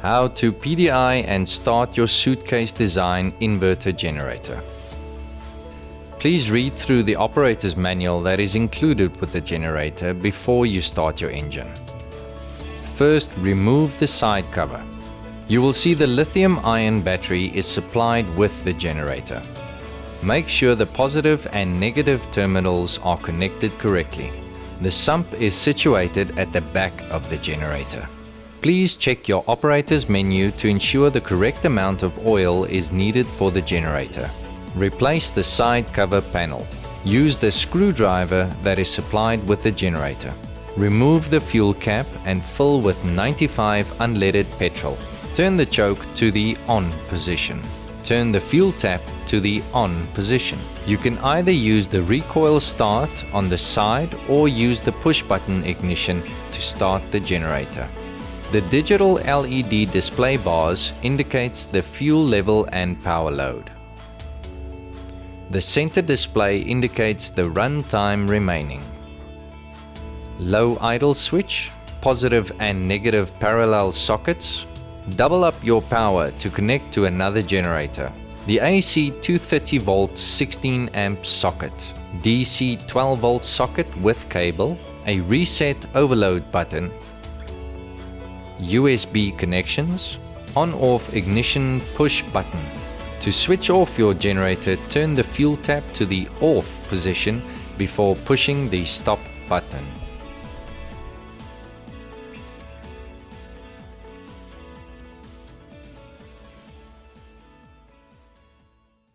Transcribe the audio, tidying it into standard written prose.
How to PDI and start your suitcase design inverter generator. Please read through the operator's manual that is included with the generator before you start your engine. First, remove the side cover. You will see the lithium-ion battery is supplied with the generator. Make sure the positive and negative terminals are connected correctly. The sump is situated at the back of the generator. Please check your operator's menu to ensure the correct amount of oil is needed for the generator. Replace the side cover panel. Use the screwdriver that is supplied with the generator. Remove the fuel cap and fill with 95 unleaded petrol. Turn the choke to the on position. Turn the fuel tap to the on position. You can either use the recoil start on the side or use the push button ignition to start the generator. The digital LED display bars indicates the fuel level and power load. The center display indicates the run time remaining. Low idle switch, positive and negative parallel sockets. Double up your power to connect to another generator. The AC 230 volt 16 amp socket, DC 12 volt socket with cable, a reset overload button, USB connections, on-off ignition push button. To switch off your generator, turn the fuel tap to the off position before pushing the stop button.